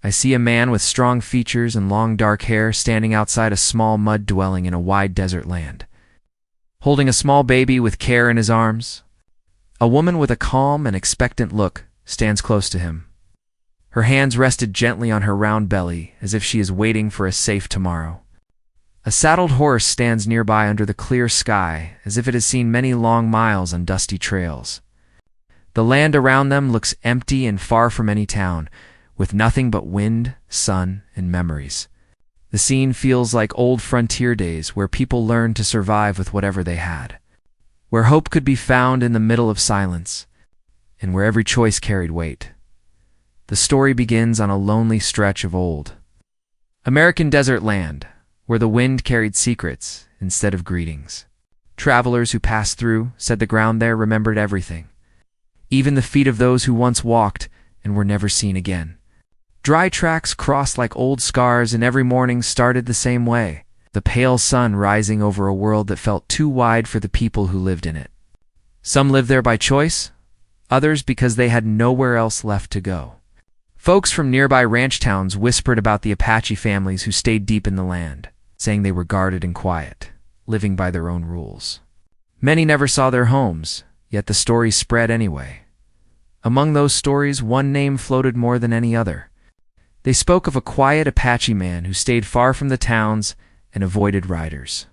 I see a man with strong features and long dark hair standing outside a small mud dwelling in a wide desert land, holding a small baby with care in his arms. A woman with a calm and expectant look stands close to him. Her hands rested gently on her round belly, as if she is waiting for a safe tomorrow. A saddled horse stands nearby under the clear sky, as if it has seen many long miles on dusty trails. The land around them looks empty and far from any town, with nothing but wind, sun, and memories. The scene feels like old frontier days where people learned to survive with whatever they had, where hope could be found in the middle of silence, and where every choice carried weight. The story begins on a lonely stretch of old American desert land, where the wind carried secrets instead of greetings. Travelers who passed through said the ground there remembered everything, even the feet of those who once walked and were never seen again. Dry tracks crossed like old scars, and every morning started the same way, the pale sun rising over a world that felt too wide for the people who lived in it. Some lived there by choice, others because they had nowhere else left to go. Folks from nearby ranch towns whispered about the Apache families who stayed deep in the land, saying they were guarded and quiet, living by their own rules. Many never saw their homes, yet the stories spread anyway. Among those stories, one name floated more than any other. They spoke of a quiet Apache man who stayed far from the towns and avoided riders.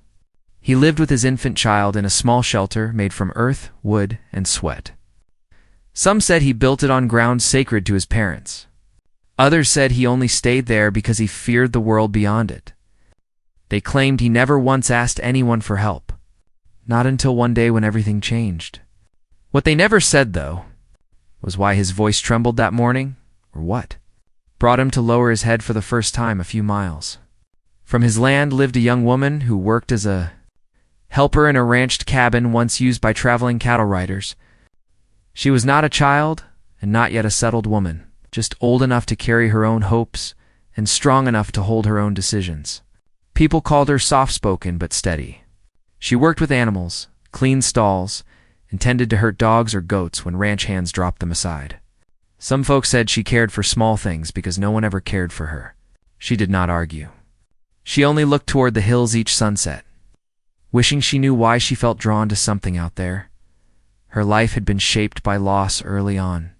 He lived with his infant child in a small shelter made from earth, wood, and sweat. Some said he built it on ground sacred to his parents. Others said he only stayed there because he feared the world beyond it. They claimed he never once asked anyone for help, not until one day when everything changed. What they never said, though, was why his voice trembled that morning, or what brought him to lower his head for the first time a few miles. From his land lived a young woman who worked as a helper in a ranched cabin once used by traveling cattle riders. She was not a child and not yet a settled woman, just old enough to carry her own hopes and strong enough to hold her own decisions. People called her soft-spoken but steady. She worked with animals, cleaned stalls, and tended to hurt dogs or goats when ranch hands dropped them aside. Some folks said she cared for small things because no one ever cared for her. She did not argue. She only looked toward the hills each sunset, wishing she knew why she felt drawn to something out there. Her life had been shaped by loss early on.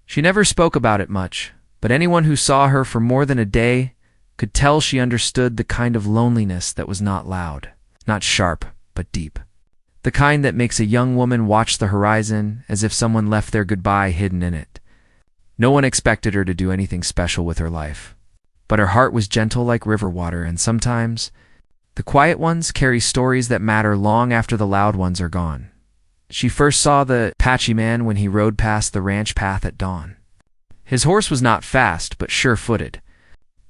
She never spoke about it much, but anyone who saw her for more than a day could tell she understood the kind of loneliness that was not loud, not sharp, but deep. The kind that makes a young woman watch the horizon as if someone left their goodbye hidden in it. No one expected her to do anything special with her life, but her heart was gentle like river water, and sometimes the quiet ones carry stories that matter long after the loud ones are gone. She first saw the Apache man when he rode past the ranch path at dawn. His horse was not fast, but sure-footed.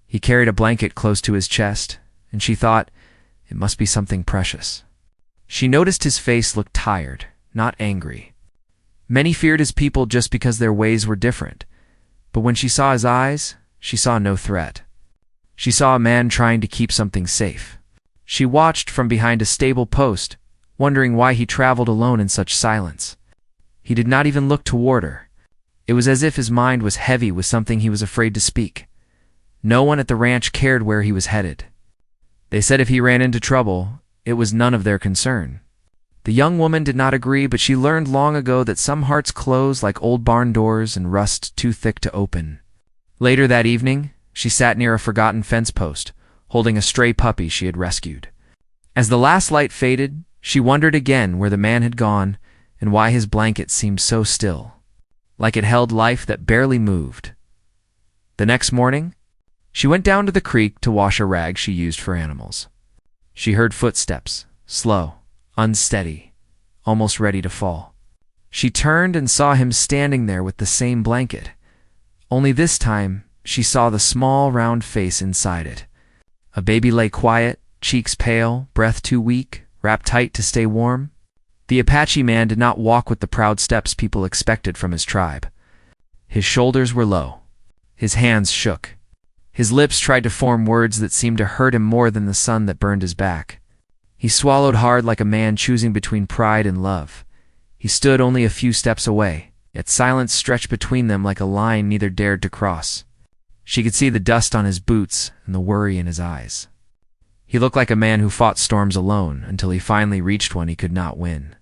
He carried a blanket close to his chest, and she thought it must be something precious. She noticed his face looked tired, not angry. Many feared his people just because their ways were different, but when she saw his eyes, she saw no threat. She saw a man trying to keep something safe. She watched from behind a stable post, wondering why he traveled alone in such silence. He did not even look toward her. It was as if his mind was heavy with something he was afraid to speak. No one at the ranch cared where he was headed. They said if he ran into trouble, it was none of their concern. The young woman did not agree, but she learned long ago that some hearts close like old barn doors and rust too thick to open. Later that evening, she sat near a forgotten fence post, holding a stray puppy she had rescued. As the last light faded, she wondered again where the man had gone and why his blanket seemed so still, like it held life that barely moved. The next morning, she went down to the creek to wash a rag she used for animals. She heard footsteps, slow, unsteady, almost ready to fall. She turned and saw him standing there with the same blanket. Only this time, she saw the small, round face inside it. A baby lay quiet, cheeks pale, breath too weak, wrapped tight to stay warm. The Apache man did not walk with the proud steps people expected from his tribe. His shoulders were low. His hands shook. His lips tried to form words that seemed to hurt him more than the sun that burned his back. He swallowed hard like a man choosing between pride and love. He stood only a few steps away, yet silence stretched between them like a line neither dared to cross. She could see the dust on his boots and the worry in his eyes. He looked like a man who fought storms alone until he finally reached one he could not win.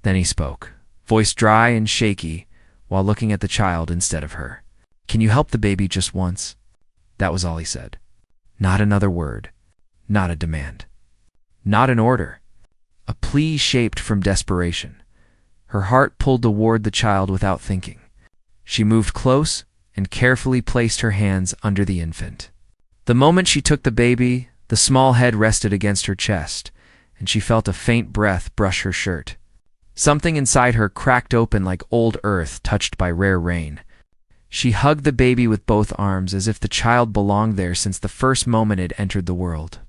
Then he spoke, voice dry and shaky, while looking at the child instead of her. "Can you help the baby just once?" That was all he said. Not another word. Not a demand. Not an order. A plea shaped from desperation. Her heart pulled toward the child without thinking. She moved close and carefully placed her hands under the infant. The moment she took the baby, the small head rested against her chest, and she felt a faint breath brush her shirt. Something inside her cracked open like old earth touched by rare rain. She hugged the baby with both arms as if the child belonged there since the first moment it entered the world.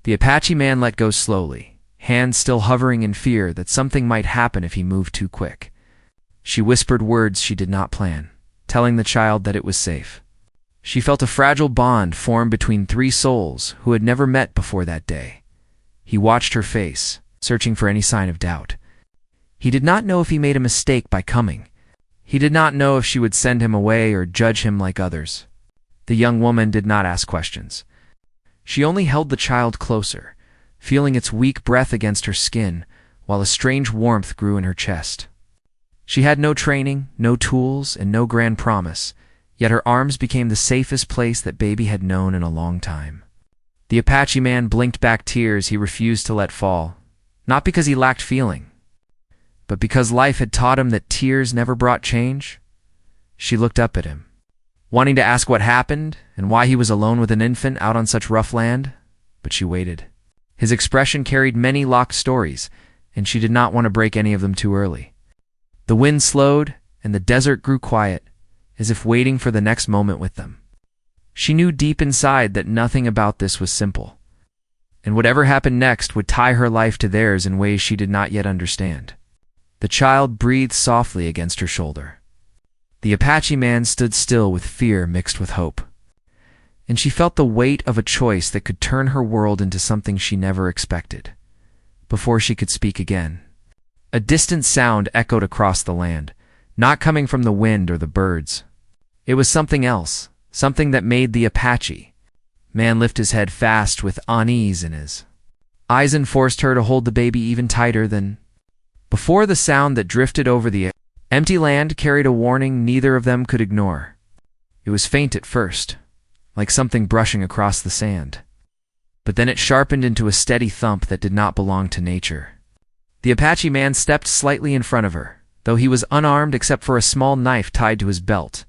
The Apache man let go slowly, hands still hovering in fear that something might happen if he moved too quick. She whispered words she did not plan, telling the child that it was safe. She felt a fragile bond form between three souls who had never met before that day. He watched her face, searching for any sign of doubt. He did not know if he made a mistake by coming. He did not know if she would send him away or judge him like others. The young woman did not ask questions. She only held the child closer, feeling its weak breath against her skin, while a strange warmth grew in her chest. She had no training, no tools, and no grand promise, yet her arms became the safest place that baby had known in a long time. The Apache man blinked back tears he refused to let fall, not because he lacked feeling, but because life had taught him that tears never brought change. She looked up at him, wanting to ask what happened and why he was alone with an infant out on such rough land, but she waited. His expression carried many locked stories, and she did not want to break any of them too early. The wind slowed, and the desert grew quiet, as if waiting for the next moment with them. She knew deep inside that nothing about this was simple, and whatever happened next would tie her life to theirs in ways she did not yet understand. The child breathed softly against her shoulder. The Apache man stood still with fear mixed with hope, and she felt the weight of a choice that could turn her world into something she never expected. Before she could speak again, a distant sound echoed across the land, not coming from the wind or the birds. It was something else, something that made the Apache man lift his head fast with unease in his eyes and forced her to hold the baby even tighter than before. The sound that drifted over the empty land carried a warning neither of them could ignore. It was faint at first, like something brushing across the sand, but then it sharpened into a steady thump that did not belong to nature. The Apache man stepped slightly in front of her, though he was unarmed except for a small knife tied to his belt.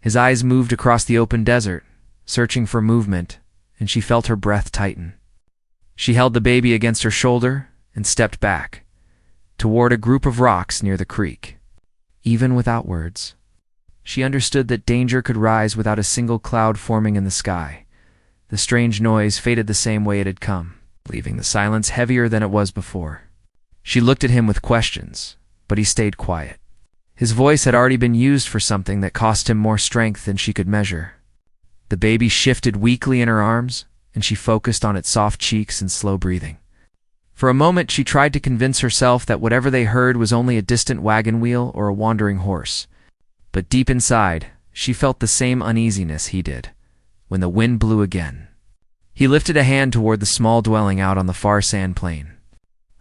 His eyes moved across the open desert, searching for movement, and she felt her breath tighten. She held the baby against her shoulder and stepped back, toward a group of rocks near the creek. Even without words, she understood that danger could rise without a single cloud forming in the sky. The strange noise faded the same way it had come, leaving the silence heavier than it was before. She looked at him with questions, but he stayed quiet. His voice had already been used for something that cost him more strength than she could measure. The baby shifted weakly in her arms, and she focused on its soft cheeks and slow breathing. For a moment she tried to convince herself that whatever they heard was only a distant wagon wheel or a wandering horse. But deep inside, she felt the same uneasiness he did, when the wind blew again. He lifted a hand toward the small dwelling out on the far sand plain.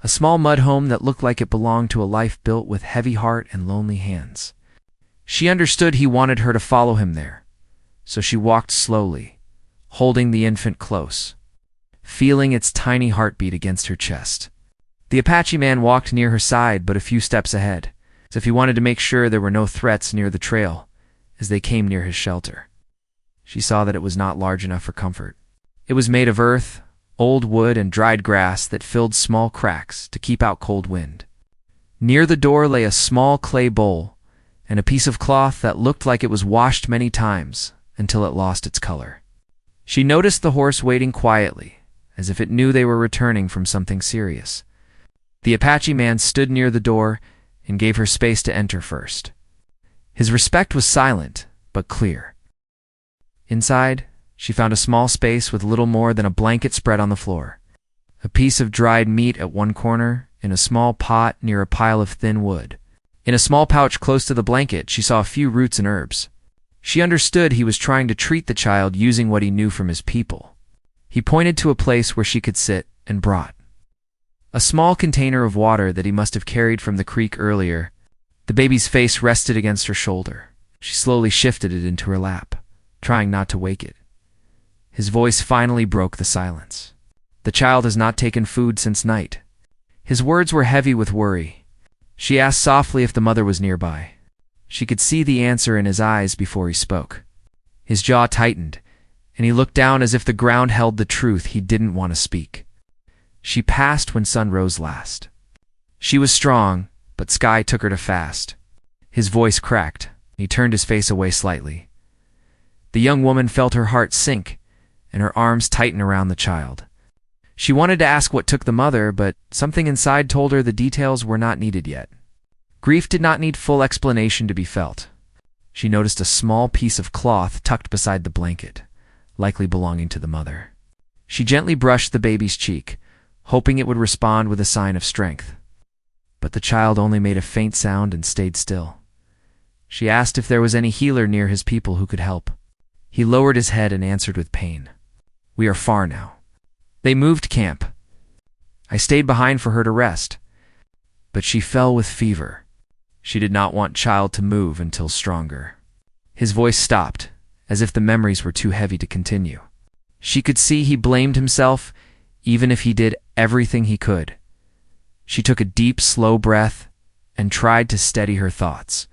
A small mud home that looked like it belonged to a life built with heavy heart and lonely hands. She understood he wanted her to follow him there, so she walked slowly, holding the infant close, feeling its tiny heartbeat against her chest. The Apache man walked near her side but a few steps ahead, as if he wanted to make sure there were no threats near the trail as they came near his shelter. She saw that it was not large enough for comfort. It was made of earth, old wood, and dried grass that filled small cracks to keep out cold wind. Near the door lay a small clay bowl and a piece of cloth that looked like it was washed many times until it lost its color. She noticed the horse waiting quietly, as if it knew they were returning from something serious. The Apache man stood near the door and gave her space to enter first. His respect was silent, but clear. Inside, she found a small space with little more than a blanket spread on the floor, a piece of dried meat at one corner, and a small pot near a pile of thin wood. In a small pouch close to the blanket, she saw a few roots and herbs. She understood he was trying to treat the child using what he knew from his people. He pointed to a place where she could sit and brought a small container of water that he must have carried from the creek earlier. The baby's face rested against her shoulder. She slowly shifted it into her lap, trying not to wake it. His voice finally broke the silence. "The child has not taken food since night." His words were heavy with worry. She asked softly if the mother was nearby. She could see the answer in his eyes before he spoke. His jaw tightened, and he looked down as if the ground held the truth he didn't want to speak. She passed when sun rose last. She was strong, but sky took her to fast. His voice cracked. He turned his face away slightly. The young woman felt her heart sink and her arms tighten around the child. She wanted to ask what took the mother, but something inside told her the details were not needed yet. Grief did not need full explanation to be felt. She noticed a small piece of cloth tucked beside the blanket, likely belonging to the mother. She gently brushed the baby's cheek, hoping it would respond with a sign of strength. But the child only made a faint sound and stayed still. She asked if there was any healer near his people who could help. He lowered his head and answered with pain. "We are far now. They moved camp. I stayed behind for her to rest." But she fell with fever. She did not want child to move until stronger. His voice stopped, as if the memories were too heavy to continue. She could see he blamed himself, even if he did everything he could. She took a deep, slow breath and tried to steady her thoughts.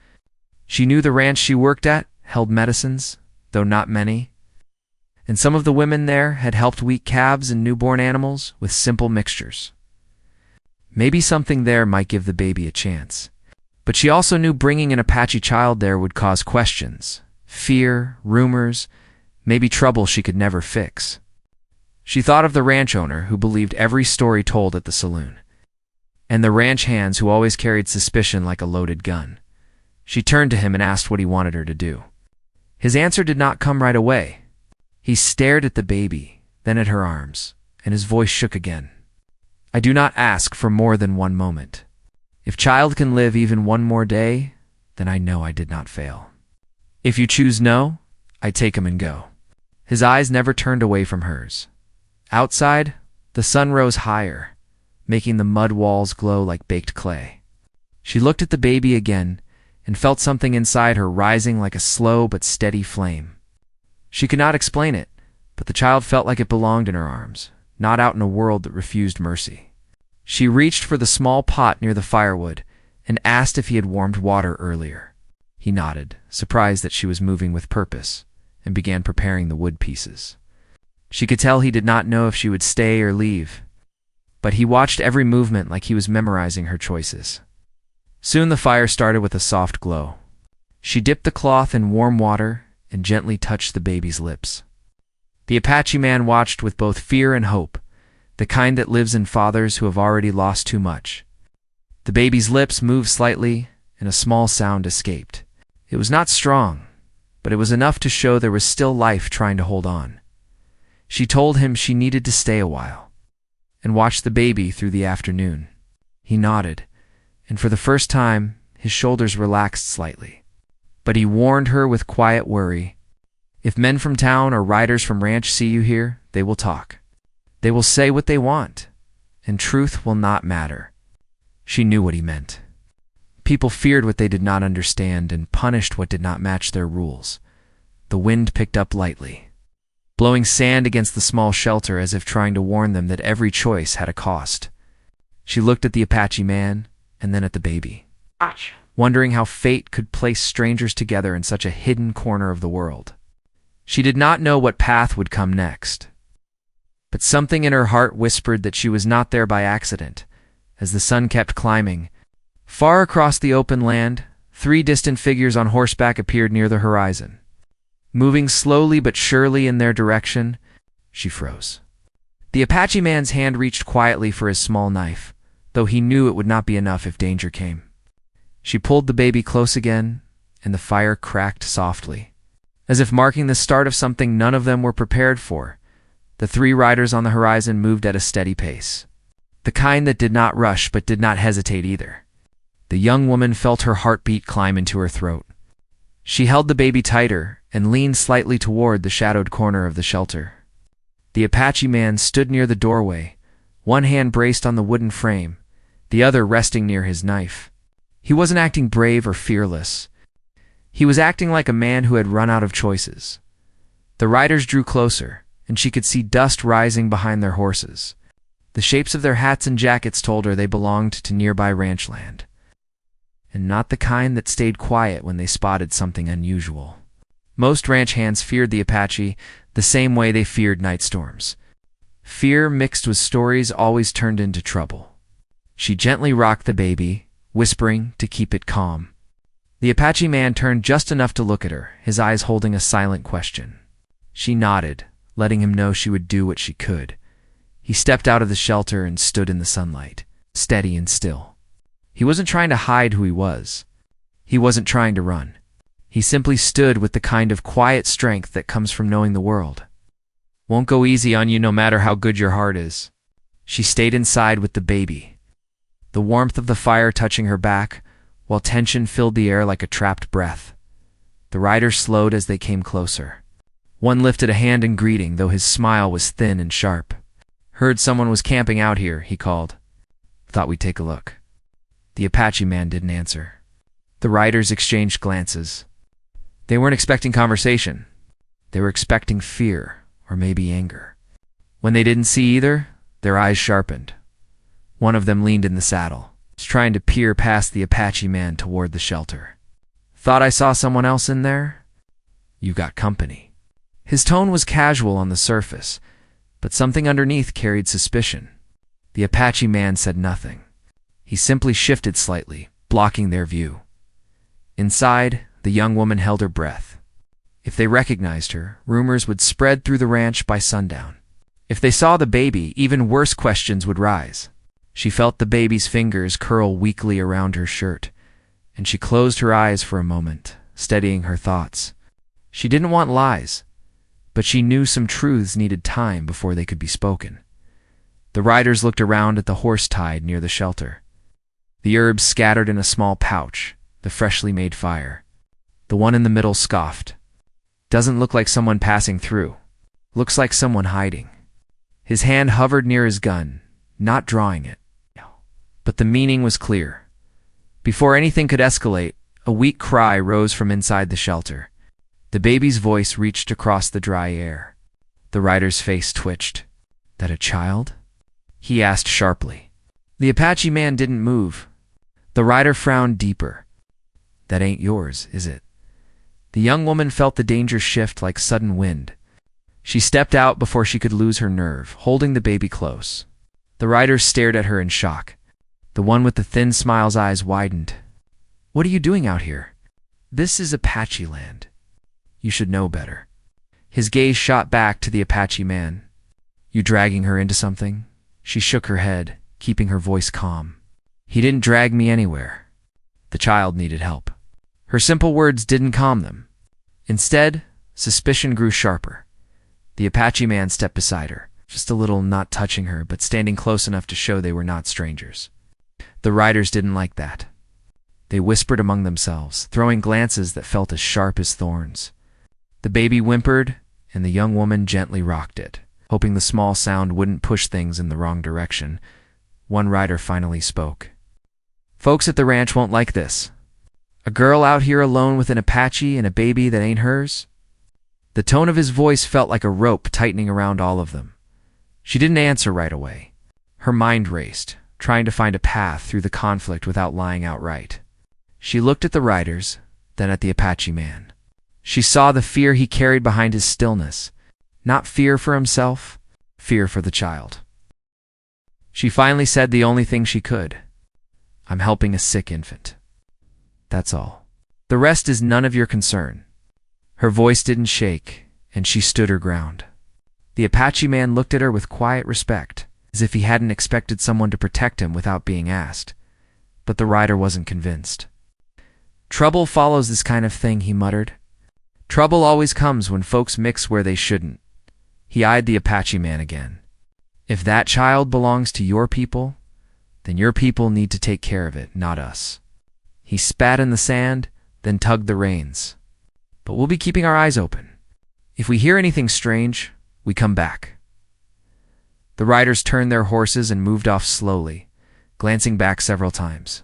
She knew the ranch she worked at held medicines, though not many, and some of the women there had helped weak calves and newborn animals with simple mixtures. Maybe something there might give the baby a chance. But she also knew bringing an Apache child there would cause questions, fear, rumors, maybe trouble she could never fix. She thought of the ranch owner who believed every story told at the saloon, and the ranch hands who always carried suspicion like a loaded gun. She turned to him and asked what he wanted her to do. His answer did not come right away. He stared at the baby, then at her arms, and his voice shook again. "I do not ask for more than one moment. If child can live even one more day, then I know I did not fail. If you choose no, I take him and go." His eyes never turned away from hers. Outside, the sun rose higher, making the mud walls glow like baked clay. She looked at the baby again and felt something inside her rising like a slow but steady flame. She could not explain it, but the child felt like it belonged in her arms, not out in a world that refused mercy. She reached for the small pot near the firewood and asked if he had warmed water earlier. He nodded, surprised that she was moving with purpose, and began preparing the wood pieces. She could tell he did not know if she would stay or leave, but he watched every movement like he was memorizing her choices. Soon the fire started with a soft glow. She dipped the cloth in warm water and gently touched the baby's lips. The Apache man watched with both fear and hope, the kind that lives in fathers who have already lost too much. The baby's lips moved slightly, and a small sound escaped. It was not strong, but it was enough to show there was still life trying to hold on. She told him she needed to stay a while, and watched the baby through the afternoon. He nodded, and for the first time, his shoulders relaxed slightly. But he warned her with quiet worry, "If men from town or riders from ranch see you here, they will talk. They will say what they want, and truth will not matter." She knew what he meant. People feared what they did not understand and punished what did not match their rules. The wind picked up lightly, blowing sand against the small shelter as if trying to warn them that every choice had a cost. She looked at the Apache man and then at the baby, wondering how fate could place strangers together in such a hidden corner of the world. She did not know what path would come next, but something in her heart whispered that she was not there by accident. As the sun kept climbing, far across the open land, 3 distant figures on horseback appeared near the horizon. Moving slowly but surely in their direction, she froze. The Apache man's hand reached quietly for his small knife, though he knew it would not be enough if danger came. She pulled the baby close again, and the fire cracked softly. As if marking the start of something none of them were prepared for, the 3 riders on the horizon moved at a steady pace, the kind that did not rush but did not hesitate either. The young woman felt her heartbeat climb into her throat. She held the baby tighter and leaned slightly toward the shadowed corner of the shelter. The Apache man stood near the doorway, one hand braced on the wooden frame, the other resting near his knife. He wasn't acting brave or fearless. He was acting like a man who had run out of choices. The riders drew closer, and she could see dust rising behind their horses. The shapes of their hats and jackets told her they belonged to nearby ranch land, and not the kind that stayed quiet when they spotted something unusual. Most ranch hands feared the Apache the same way they feared night storms. Fear mixed with stories always turned into trouble. She gently rocked the baby, whispering to keep it calm. The Apache man turned just enough to look at her, his eyes holding a silent question. She nodded, letting him know she would do what she could. He stepped out of the shelter and stood in the sunlight, steady and still. He wasn't trying to hide who he was. He wasn't trying to run. He simply stood with the kind of quiet strength that comes from knowing the world. Won't go easy on you no matter how good your heart is. She stayed inside with the baby, the warmth of the fire touching her back, while tension filled the air like a trapped breath. The riders slowed as they came closer. One lifted a hand in greeting, though his smile was thin and sharp. "Heard someone was camping out here," he called. "Thought we'd take a look." The Apache man didn't answer. The riders exchanged glances. They weren't expecting conversation. They were expecting fear, or maybe anger. When they didn't see either, their eyes sharpened. One of them leaned in the saddle, trying to peer past the Apache man toward the shelter. "Thought I saw someone else in there? You got company." His tone was casual on the surface, but something underneath carried suspicion. The Apache man said nothing. He simply shifted slightly, blocking their view. Inside, the young woman held her breath. If they recognized her, rumors would spread through the ranch by sundown. If they saw the baby, even worse questions would rise. She felt the baby's fingers curl weakly around her shirt, and she closed her eyes for a moment, steadying her thoughts. She didn't want lies, but she knew some truths needed time before they could be spoken. The riders looked around at the horse tied near the shelter. The herbs scattered in a small pouch, the freshly made fire. The one in the middle scoffed. "Doesn't look like someone passing through. Looks like someone hiding." His hand hovered near his gun, not drawing it. But the meaning was clear. Before anything could escalate, a weak cry rose from inside the shelter. The baby's voice reached across the dry air. The rider's face twitched. "That a child?" he asked sharply. The Apache man didn't move. The rider frowned deeper. "That ain't yours, is it?" The young woman felt the danger shift like sudden wind. She stepped out before she could lose her nerve, holding the baby close. The riders stared at her in shock. The one with the thin smile's eyes widened. "What are you doing out here? This is Apache land. You should know better." His gaze shot back to the Apache man. "You dragging her into something?" She shook her head, keeping her voice calm. "He didn't drag me anywhere. The child needed help." Her simple words didn't calm them. Instead, suspicion grew sharper. The Apache man stepped beside her, just a little, not touching her, but standing close enough to show they were not strangers. The riders didn't like that. They whispered among themselves, throwing glances that felt as sharp as thorns. The baby whimpered, and the young woman gently rocked it, hoping the small sound wouldn't push things in the wrong direction. One rider finally spoke. "Folks at the ranch won't like this. A girl out here alone with an Apache and a baby that ain't hers?" The tone of his voice felt like a rope tightening around all of them. She didn't answer right away. Her mind raced, trying to find a path through the conflict without lying outright. She looked at the riders, then at the Apache man. She saw the fear he carried behind his stillness. Not fear for himself, fear for the child. She finally said the only thing she could. "I'm helping a sick infant. That's all. The rest is none of your concern." Her voice didn't shake, and she stood her ground. The Apache man looked at her with quiet respect, as if he hadn't expected someone to protect him without being asked. But the rider wasn't convinced. "Trouble follows this kind of thing," he muttered. "Trouble always comes when folks mix where they shouldn't." He eyed the Apache man again. "If that child belongs to your people, then your people need to take care of it, not us." He spat in the sand, then tugged the reins. but we'll be keeping our eyes open. If we hear anything strange, we come back." The riders turned their horses and moved off slowly, glancing back several times.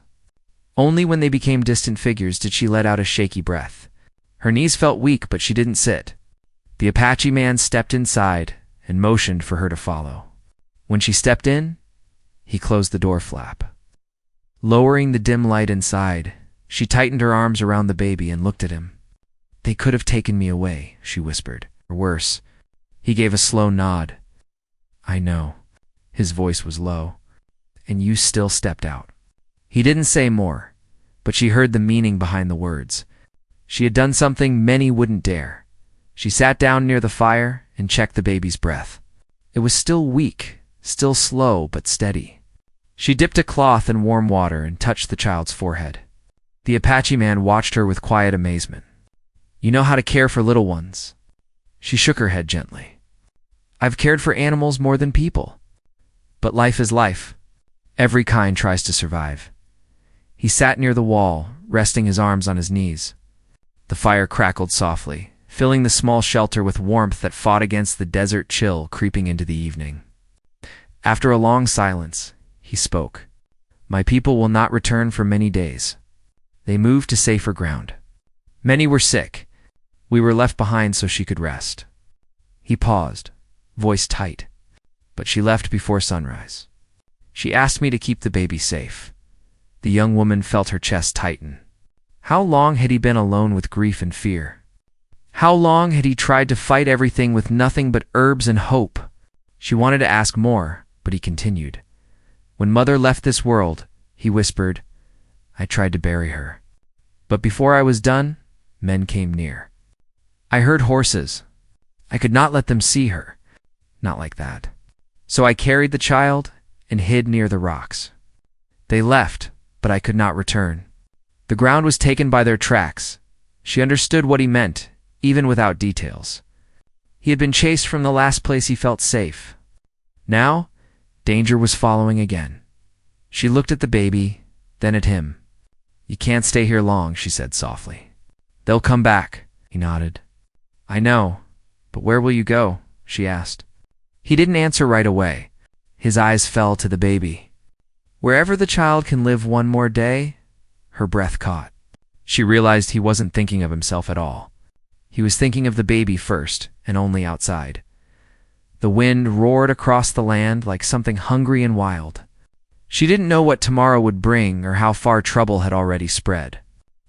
Only when they became distant figures did she let out a shaky breath. Her knees felt weak, but she didn't sit. The Apache man stepped inside and motioned for her to follow. When she stepped in, he closed the door flap. Lowering the dim light inside, she tightened her arms around the baby and looked at him. "They could have taken me away," she whispered. "Or worse." He gave a slow nod. "I know." His voice was low. "And you still stepped out." He didn't say more, but she heard the meaning behind the words. She had done something many wouldn't dare. She sat down near the fire and checked the baby's breath. It was still weak, still slow but steady. She dipped a cloth in warm water and touched the child's forehead. The Apache man watched her with quiet amazement. "You know how to care for little ones." She shook her head gently. "I've cared for animals more than people. But life is life. Every kind tries to survive." He sat near the wall, resting his arms on his knees. The fire crackled softly, filling the small shelter with warmth that fought against the desert chill creeping into the evening. After a long silence, he spoke. "My people will not return for many days. They moved to safer ground. Many were sick. We were left behind so she could rest." He paused, voice tight. "But she left before sunrise. She asked me to keep the baby safe." The young woman felt her chest tighten. How long had he been alone with grief and fear? How long had he tried to fight everything with nothing but herbs and hope? She wanted to ask more, but he continued. "When Mother left this world," he whispered, "I tried to bury her. But before I was done, men came near. I heard horses. I could not let them see her. Not like that. So I carried the child and hid near the rocks. They left, but I could not return. The ground was taken by their tracks." She understood what he meant, even without details. He had been chased from the last place he felt safe. Now, danger was following again. She looked at the baby, then at him. "You can't stay here long," she said softly. "They'll come back." He nodded. "I know, but where will you go?" she asked. He didn't answer right away. His eyes fell to the baby. "Wherever the child can live one more day," her breath caught. She realized he wasn't thinking of himself at all. He was thinking of the baby first, and only outside. The wind roared across the land like something hungry and wild. She didn't know what tomorrow would bring or how far trouble had already spread.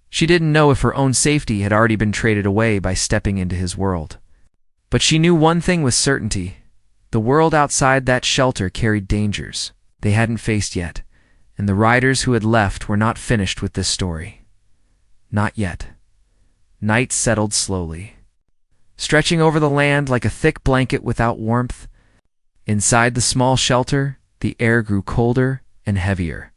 She didn't know if her own safety had already been traded away by stepping into his world. But she knew one thing with certainty. The world outside that shelter carried dangers they hadn't faced yet, and the riders who had left were not finished with this story. Not yet. Night settled slowly, stretching over the land like a thick blanket without warmth. Inside the small shelter, the air grew colder and heavier.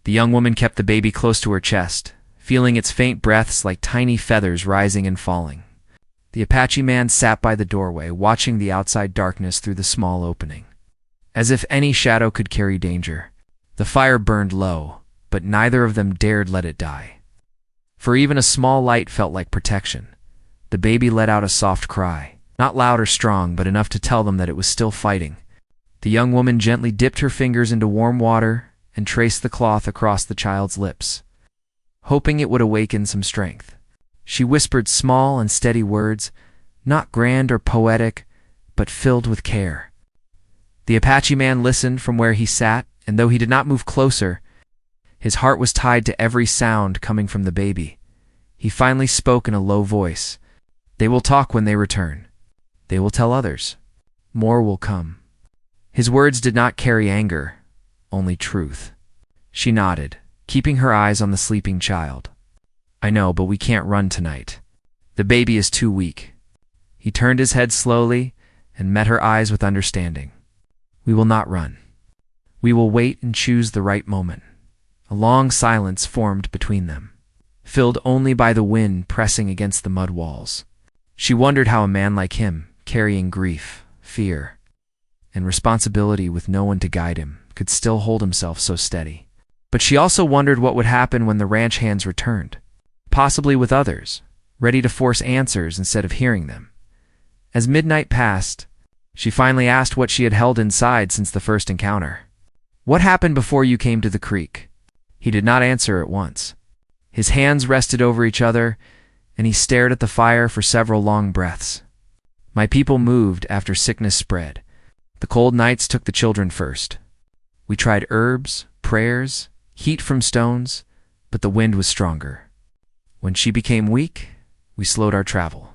The young woman kept the baby close to her chest, feeling its faint breaths like tiny feathers rising and falling. The Apache man sat by the doorway, watching the outside darkness through the small opening. As if any shadow could carry danger. The fire burned low, but neither of them dared let it die. For even a small light felt like protection. The baby let out a soft cry, not loud or strong, but enough to tell them that it was still fighting. The young woman gently dipped her fingers into warm water and traced the cloth across the child's lips, hoping it would awaken some strength. She whispered small and steady words, not grand or poetic, but filled with care. The Apache man listened from where he sat, and though he did not move closer, his heart was tied to every sound coming from the baby. He finally spoke in a low voice. "They will talk when they return. They will tell others. More will come." His words did not carry anger, only truth. She nodded, keeping her eyes on the sleeping child. "I know, but we can't run tonight. The baby is too weak." He turned his head slowly and met her eyes with understanding. "We will not run. We will wait and choose the right moment." A long silence formed between them, filled only by the wind pressing against the mud walls. She wondered how a man like him, carrying grief, fear, and responsibility with no one to guide him, could still hold himself so steady. But she also wondered what would happen when the ranch hands returned, possibly with others, ready to force answers instead of hearing them. As midnight passed, she finally asked what she had held inside since the first encounter. "What happened before you came to the creek?" He did not answer at once. His hands rested over each other, and he stared at the fire for several long breaths. "My people moved after sickness spread. The cold nights took the children first. We tried herbs, prayers, heat from stones, but the wind was stronger. When she became weak, we slowed our travel."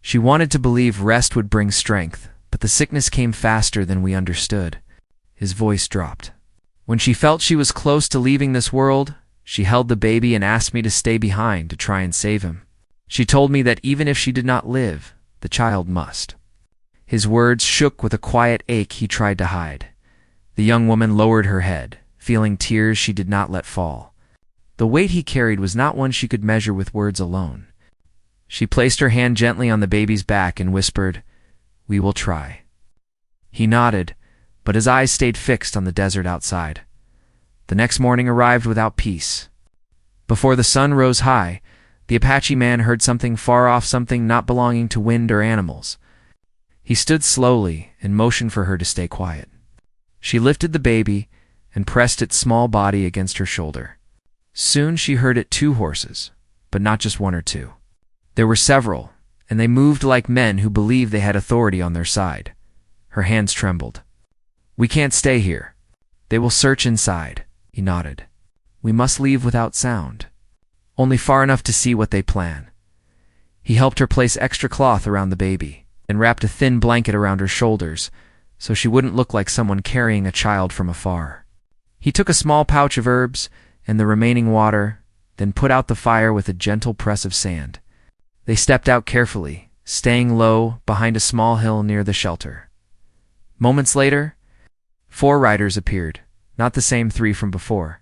She wanted to believe rest would bring strength, but the sickness came faster than we understood. His voice dropped. "When she felt she was close to leaving this world, she held the baby and asked me to stay behind to try and save him. She told me that even if she did not live, the child must." His words shook with a quiet ache he tried to hide. The young woman lowered her head, feeling tears she did not let fall. The weight he carried was not one she could measure with words alone. She placed her hand gently on the baby's back and whispered, "We will try." He nodded, but his eyes stayed fixed on the desert outside. The next morning arrived without peace. Before the sun rose high, the Apache man heard something far off, something not belonging to wind or animals. He stood slowly and motioned for her to stay quiet. She lifted the baby and pressed its small body against her shoulder. Soon she heard it 2 horses, but not just 1 or 2. There were several, and they moved like men who believed they had authority on their side. Her hands trembled. "We can't stay here. They will search inside." He nodded. "We must leave without sound, only far enough to see what they plan." He helped her place extra cloth around the baby and wrapped a thin blanket around her shoulders so she wouldn't look like someone carrying a child from afar. He took a small pouch of herbs and the remaining water, then put out the fire with a gentle press of sand. They stepped out carefully, staying low behind a small hill near the shelter. Moments later, 4 riders appeared, not the same 3 from before.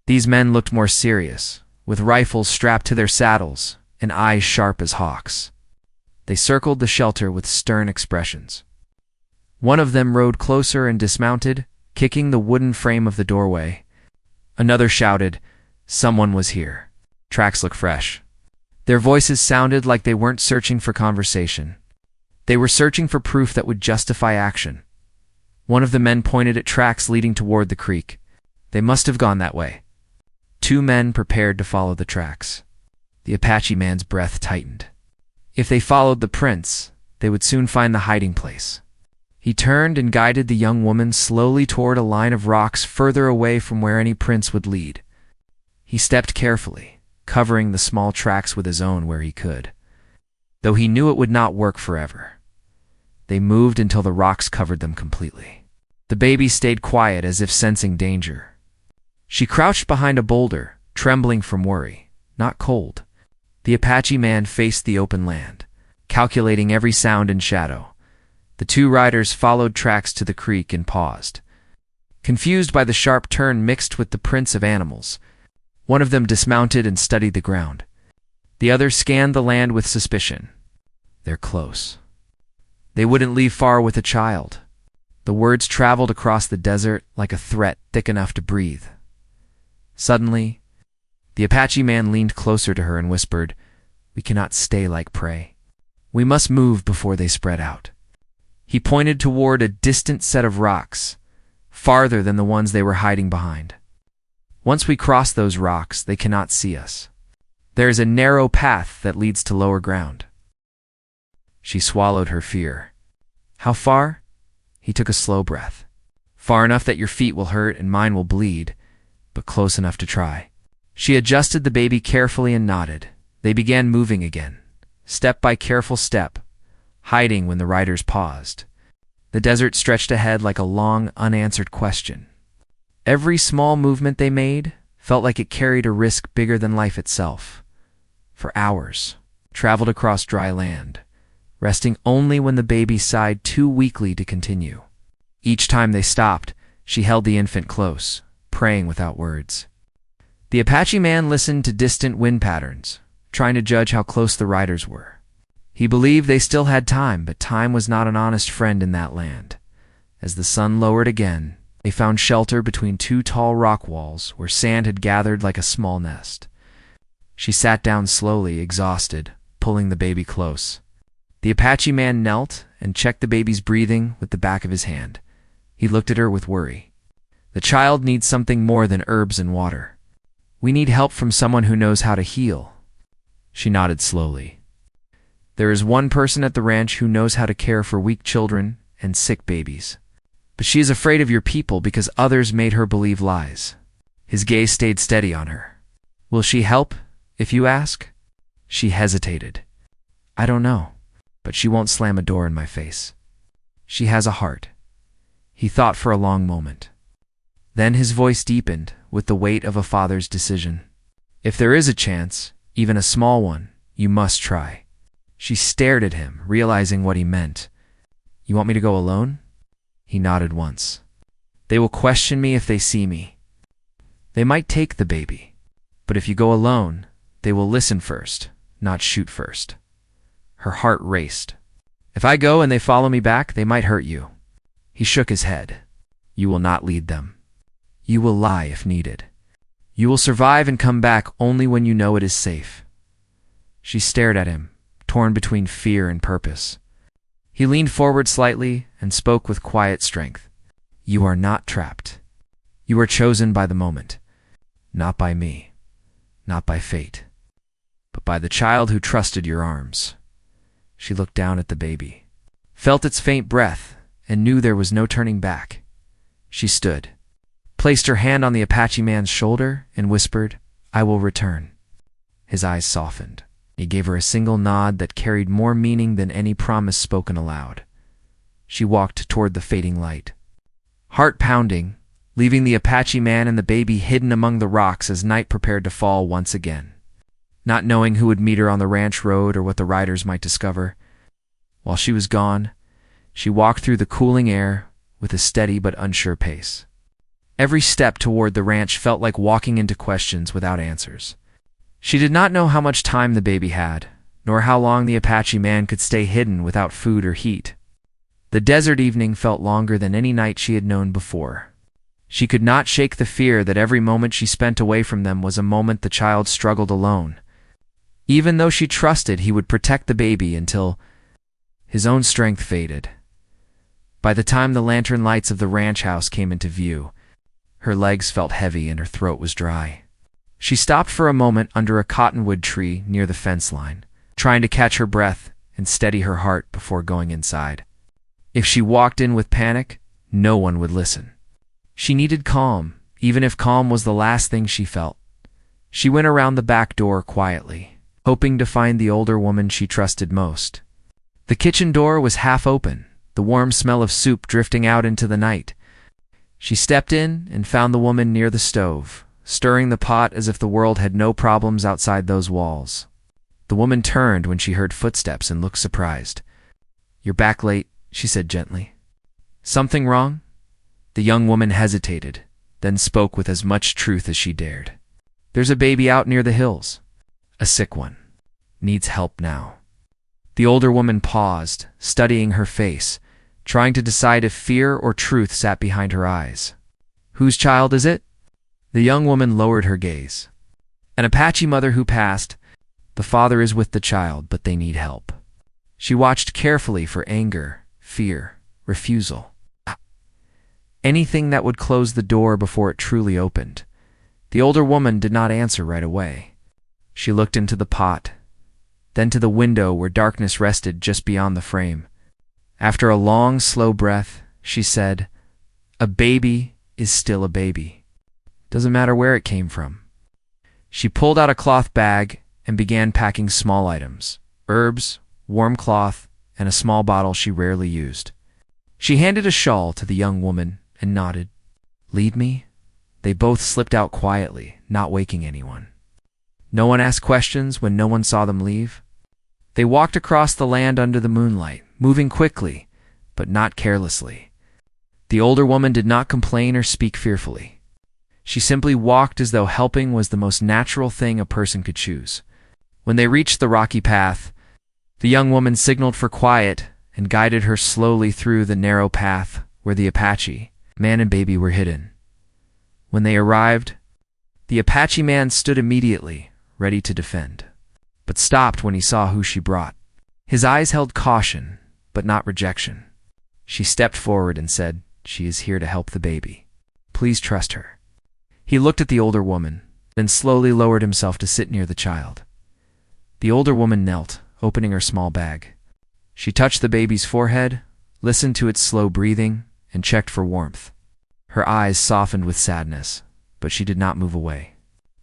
These men looked more serious, with rifles strapped to their saddles and eyes sharp as hawks. They circled the shelter with stern expressions. One of them rode closer and dismounted, kicking the wooden frame of the doorway. Another shouted, "Someone was here. Tracks look fresh." Their voices sounded like they weren't searching for conversation. They were searching for proof that would justify action. One of the men pointed at tracks leading toward the creek. They must have gone that way. 2 men prepared to follow the tracks. The Apache man's breath tightened. If they followed the prints, they would soon find the hiding place. He turned and guided the young woman slowly toward a line of rocks further away from where any prints would lead. He stepped carefully, covering the small tracks with his own where he could, though he knew it would not work forever. They moved until the rocks covered them completely. The baby stayed quiet as if sensing danger. She crouched behind a boulder, trembling from worry, not cold. The Apache man faced the open land, calculating every sound and shadow. The 2 riders followed tracks to the creek and paused, confused by the sharp turn mixed with the prints of animals. One of them dismounted and studied the ground. The other scanned the land with suspicion. "They're close. They wouldn't leave far with a child." The words traveled across the desert like a threat thick enough to breathe. Suddenly, the Apache man leaned closer to her and whispered, "We cannot stay like prey. We must move before they spread out." He pointed toward a distant set of rocks, farther than the ones they were hiding behind. "Once we cross those rocks, they cannot see us. There is a narrow path that leads to lower ground." She swallowed her fear. "How far?" He took a slow breath. "Far enough that your feet will hurt and mine will bleed, but close enough to try." She adjusted the baby carefully and nodded. They began moving again, step by careful step, hiding when the riders paused. The desert stretched ahead like a long, unanswered question. Every small movement they made felt like it carried a risk bigger than life itself. For hours, traveled across dry land, resting only when the baby sighed too weakly to continue. Each time they stopped, she held the infant close, praying without words. The Apache man listened to distant wind patterns, trying to judge how close the riders were. He believed they still had time, but time was not an honest friend in that land. As the sun lowered again, they found shelter between 2 tall rock walls where sand had gathered like a small nest. She sat down slowly, exhausted, pulling the baby close. The Apache man knelt and checked the baby's breathing with the back of his hand. He looked at her with worry. The child needs something more than herbs and water. We need help from someone who knows how to heal. She nodded slowly. There is one person at the ranch who knows how to care for weak children and sick babies. But she is afraid of your people because others made her believe lies. His gaze stayed steady on her. Will she help, if you ask? She hesitated. I don't know, but she won't slam a door in my face. She has a heart. He thought for a long moment. Then his voice deepened with the weight of a father's decision. If there is a chance, even a small one, you must try. She stared at him, realizing what he meant. You want me to go alone? He nodded once. They will question me if they see me. They might take the baby, but if you go alone, they will listen first, not shoot first. Her heart raced. If I go and they follow me back, they might hurt you. He shook his head. You will not lead them. You will lie if needed. You will survive and come back only when you know it is safe. She stared at him, torn between fear and purpose. He leaned forward slightly and spoke with quiet strength. You are not trapped. You are chosen by the moment. Not by me. Not by fate. But by the child who trusted your arms. She looked down at the baby, felt its faint breath, and knew there was no turning back. She stood, placed her hand on the Apache man's shoulder, and whispered, I will return. His eyes softened. He gave her a single nod that carried more meaning than any promise spoken aloud. She walked toward the fading light, heart pounding, leaving the Apache man and the baby hidden among the rocks as night prepared to fall once again. Not knowing who would meet her on the ranch road or what the riders might discover. While she was gone, she walked through the cooling air with a steady but unsure pace. Every step toward the ranch felt like walking into questions without answers. She did not know how much time the baby had, nor how long the Apache man could stay hidden without food or heat. The desert evening felt longer than any night she had known before. She could not shake the fear that every moment she spent away from them was a moment the child struggled alone. Even though she trusted he would protect the baby until his own strength faded. By the time the lantern lights of the ranch house came into view, her legs felt heavy and her throat was dry. She stopped for a moment under a cottonwood tree near the fence line, trying to catch her breath and steady her heart before going inside. If she walked in with panic, no one would listen. She needed calm, even if calm was the last thing she felt. She went around the back door quietly, hoping to find the older woman she trusted most. The kitchen door was half open, the warm smell of soup drifting out into the night. She stepped in and found the woman near the stove, stirring the pot as if the world had no problems outside those walls. The woman turned when she heard footsteps and looked surprised. You're back late, she said gently. Something wrong? The young woman hesitated, then spoke with as much truth as she dared. There's a baby out near the hills. A sick one. Needs help now. The older woman paused, studying her face, trying to decide if fear or truth sat behind her eyes. Whose child is it? The young woman lowered her gaze. An Apache mother who passed. The father is with the child, but they need help. She watched carefully for anger, fear, refusal. Anything that would close the door before it truly opened. The older woman did not answer right away. She looked into the pot, then to the window where darkness rested just beyond the frame. After a long, slow breath, she said, A baby is still a baby. Doesn't matter where it came from. She pulled out a cloth bag and began packing small items, herbs, warm cloth, and a small bottle she rarely used. She handed a shawl to the young woman and nodded. Lead me? They both slipped out quietly, not waking anyone. No one asked questions when no one saw them leave. They walked across the land under the moonlight, moving quickly, but not carelessly. The older woman did not complain or speak fearfully. She simply walked as though helping was the most natural thing a person could choose. When they reached the rocky path, the young woman signaled for quiet and guided her slowly through the narrow path where the Apache man and baby were hidden. When they arrived, the Apache man stood immediately, ready to defend, but stopped when he saw who she brought. His eyes held caution, but not rejection. She stepped forward and said, "She is here to help the baby. Please trust her." He looked at the older woman, then slowly lowered himself to sit near the child. The older woman knelt, opening her small bag. She touched the baby's forehead, listened to its slow breathing, and checked for warmth. Her eyes softened with sadness, but she did not move away.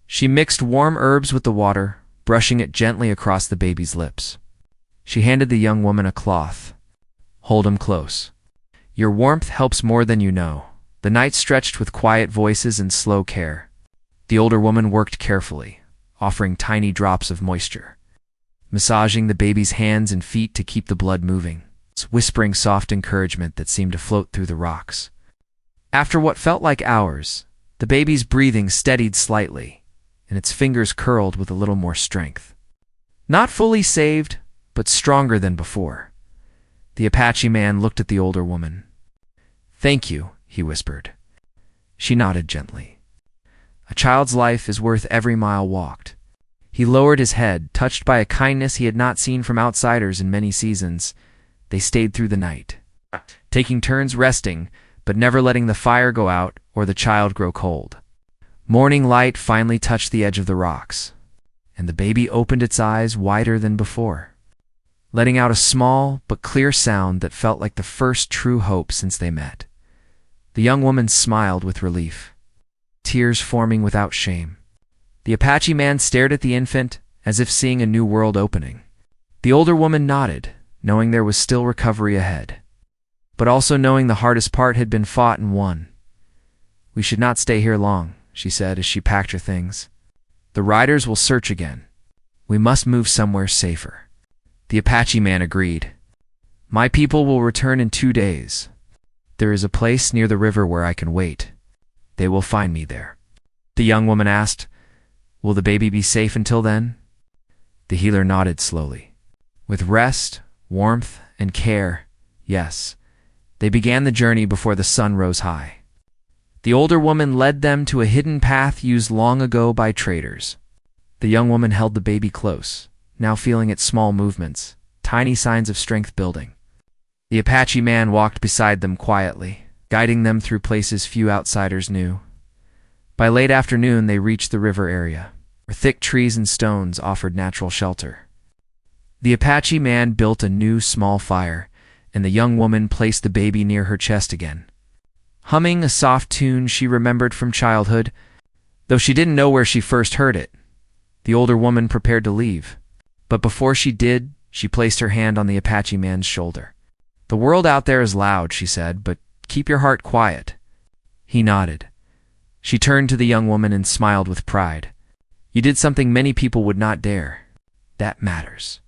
She mixed warm herbs with the water, brushing it gently across the baby's lips. She handed the young woman a cloth. "Hold him close. Your warmth helps more than you know." The night stretched with quiet voices and slow care. The older woman worked carefully, offering tiny drops of moisture, massaging the baby's hands and feet to keep the blood moving, whispering soft encouragement that seemed to float through the rocks. After what felt like hours, the baby's breathing steadied slightly, and its fingers curled with a little more strength. Not fully saved, but stronger than before. The Apache man looked at the older woman. "Thank you," he whispered. She nodded gently. A child's life is worth every mile walked. He lowered his head, touched by a kindness he had not seen from outsiders in many seasons. They stayed through the night, taking turns resting, but never letting the fire go out or the child grow cold. Morning light finally touched the edge of the rocks, and the baby opened its eyes wider than before, letting out a small but clear sound that felt like the first true hope since they met. The young woman smiled with relief, tears forming without shame. The Apache man stared at the infant, as if seeing a new world opening. The older woman nodded, knowing there was still recovery ahead, but also knowing the hardest part had been fought and won. "We should not stay here long," she said as she packed her things. "The riders will search again. We must move somewhere safer." The Apache man agreed. "My people will return in 2 days. There is a place near the river where I can wait. They will find me there." The young woman asked, "Will the baby be safe until then?" The healer nodded slowly. With rest, warmth, and care, yes. They began the journey before the sun rose high. The older woman led them to a hidden path used long ago by traders. The young woman held the baby close, now feeling its small movements, tiny signs of strength building. The Apache man walked beside them quietly, guiding them through places few outsiders knew. By late afternoon, they reached the river area, where thick trees and stones offered natural shelter. The Apache man built a new small fire, and the young woman placed the baby near her chest again, humming a soft tune she remembered from childhood, though she didn't know where she first heard it. The older woman prepared to leave, but before she did, she placed her hand on the Apache man's shoulder. "The world out there is loud," she said, "but keep your heart quiet." He nodded. She turned to the young woman and smiled with pride. "You did something many people would not dare. That matters."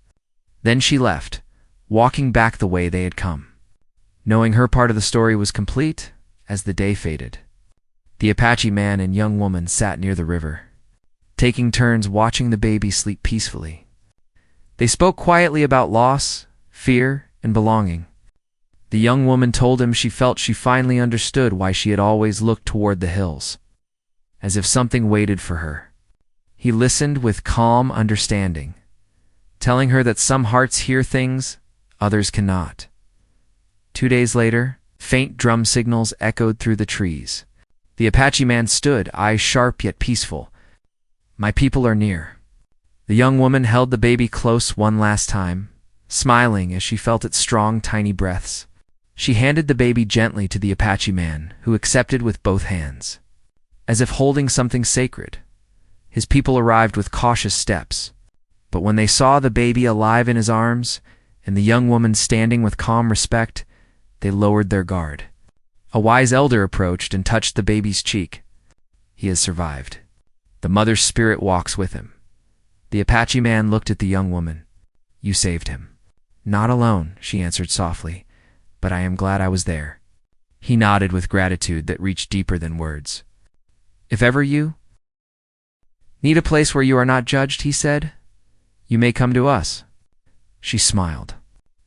Then she left, walking back the way they had come, knowing her part of the story was complete as the day faded. The Apache man and young woman sat near the river, taking turns watching the baby sleep peacefully. They spoke quietly about loss, fear, and belonging. The young woman told him she felt she finally understood why she had always looked toward the hills, as if something waited for her. He listened with calm understanding, telling her that some hearts hear things others cannot. 2 days later, faint drum signals echoed through the trees. The Apache man stood, eyes sharp yet peaceful. "My people are near." The young woman held the baby close one last time, smiling as she felt its strong, tiny breaths. She handed the baby gently to the Apache man, who accepted with both hands, as if holding something sacred. His people arrived with cautious steps, but when they saw the baby alive in his arms and the young woman standing with calm respect, they lowered their guard. A wise elder approached and touched the baby's cheek. "He has survived. The mother's spirit walks with him." The Apache man looked at the young woman. "You saved him." "Not alone," she answered softly, "but I am glad I was there." He nodded with gratitude that reached deeper than words. "If ever you need a place where you are not judged," he said, "you may come to us." She smiled.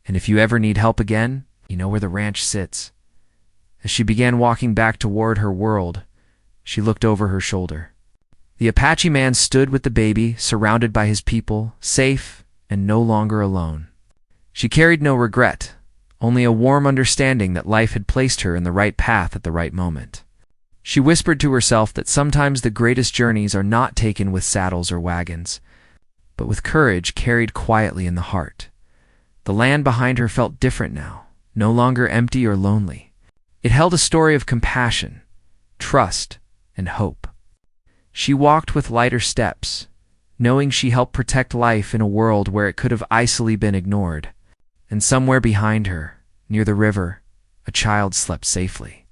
"And if you ever need help again, you know where the ranch sits." As she began walking back toward her world, she looked over her shoulder. The Apache man stood with the baby, surrounded by his people, safe and no longer alone. She carried no regret, only a warm understanding that life had placed her in the right path at the right moment. She whispered to herself that sometimes the greatest journeys are not taken with saddles or wagons, but with courage carried quietly in the heart. The land behind her felt different now, no longer empty or lonely. It held a story of compassion, trust, and hope. She walked with lighter steps, knowing she helped protect life in a world where it could have easily been ignored. And somewhere behind her, near the river, a child slept safely,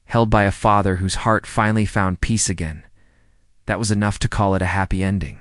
held by a father whose heart finally found peace again. That was enough to call it a happy ending.